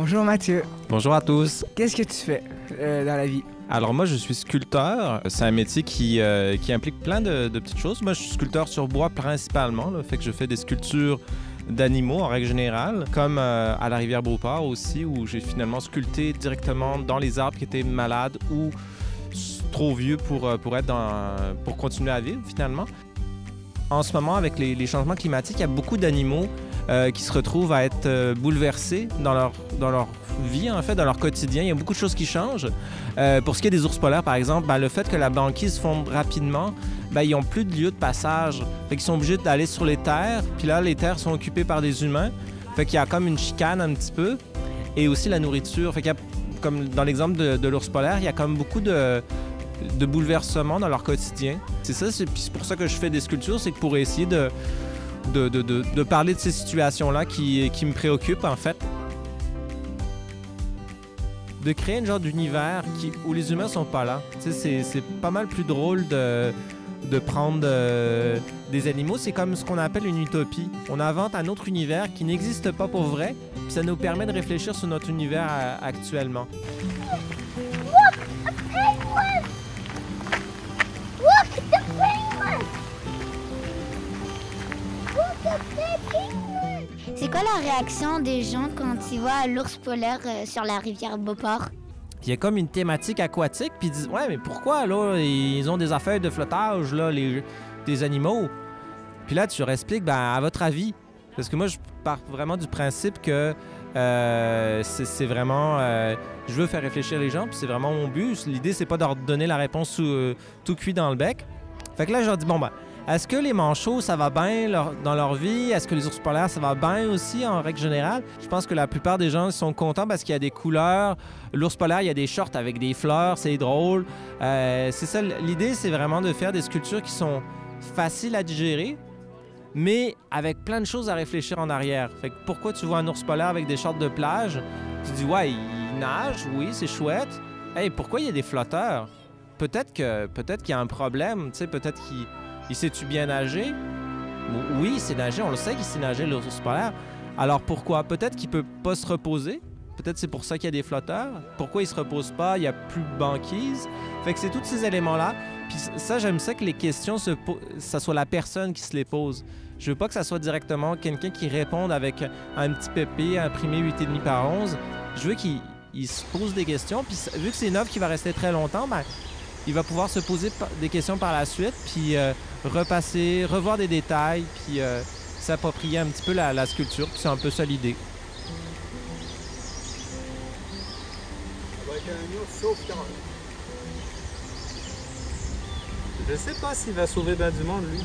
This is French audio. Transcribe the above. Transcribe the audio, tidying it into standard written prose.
Bonjour Mathieu. Bonjour à tous. Qu'est-ce que tu fais dans la vie? Alors moi, je suis sculpteur. C'est un métier qui implique plein de petites choses. Moi, je suis sculpteur sur bois principalement, là, fait que je fais des sculptures d'animaux en règle générale, comme à la rivière Beauport aussi, où j'ai finalement sculpté directement dans les arbres qui étaient malades ou trop vieux pour continuer à vivre finalement. En ce moment, avec les changements climatiques, il y a beaucoup d'animaux qui se retrouvent à être bouleversés dans leur vie, en fait, dans leur quotidien. Il y a beaucoup de choses qui changent. Pour ce qui est des ours polaires, par exemple, le fait que la banquise fonde rapidement, ils n'ont plus de lieu de passage. Fait qu'ils sont obligés d'aller sur les terres. Puis là, les terres sont occupées par des humains. Fait qu'il y a comme une chicane un petit peu. Et aussi la nourriture. Fait qu'il y a, comme dans l'exemple de l'ours polaire, il y a comme beaucoup de bouleversements dans leur quotidien. C'est ça, c'est pour ça que je fais des sculptures, c'est pour essayer de parler de ces situations-là qui me préoccupent, en fait. De créer un genre d'univers où les humains sont pas là. C'est pas mal plus drôle de prendre des animaux. C'est comme ce qu'on appelle une utopie. On invente un autre univers qui n'existe pas pour vrai, puis ça nous permet de réfléchir sur notre univers actuellement. C'est quoi la réaction des gens quand ils voient l'ours polaire sur la rivière Beauport? Il y a comme une thématique aquatique, puis ils disent « Ouais, mais pourquoi, là, ils ont des affaires de flottage, là, des animaux? » Puis là, tu leur expliques, à votre avis. Parce que moi, je pars vraiment du principe que c'est vraiment... je veux faire réfléchir les gens, puis c'est vraiment mon but. L'idée, c'est pas de leur donner la réponse tout cuit dans le bec. Fait que là, je leur dis, est-ce que les manchots, ça va bien dans leur vie? Est-ce que les ours polaires, ça va bien aussi, en règle générale? Je pense que la plupart des gens sont contents parce qu'il y a des couleurs. L'ours polaire, il y a des shorts avec des fleurs, c'est drôle. C'est ça, l'idée, c'est vraiment de faire des sculptures qui sont faciles à digérer, mais avec plein de choses à réfléchir en arrière. Fait que pourquoi tu vois un ours polaire avec des shorts de plage? Tu dis, ouais, il nage, oui, c'est chouette. Hey, pourquoi il y a des flotteurs? Peut-être qu'il y a un problème, tu sais, peut-être qu'il sait-tu bien nager? Oui, il sait nager, on le sait qu'il sait nager, l'ours polaire. Alors pourquoi? Peut-être qu'il peut pas se reposer. Peut-être c'est pour ça qu'il y a des flotteurs. Pourquoi il se repose pas? Il y a plus de banquise. Fait que c'est tous ces éléments-là. Puis ça, j'aime ça que les questions, ça soit la personne qui se les pose. Je veux pas que ça soit directement quelqu'un qui réponde avec un petit papier imprimé 8,5 par 11. Je veux qu'il se pose des questions. Puis vu que c'est une œuvre qui va rester très longtemps, il va pouvoir se poser des questions par la suite, puis revoir des détails, puis s'approprier un petit peu la sculpture. Puis c'est un peu ça l'idée. Ça va être un ours sauveteur. Je sais pas s'il va sauver bien du monde, lui.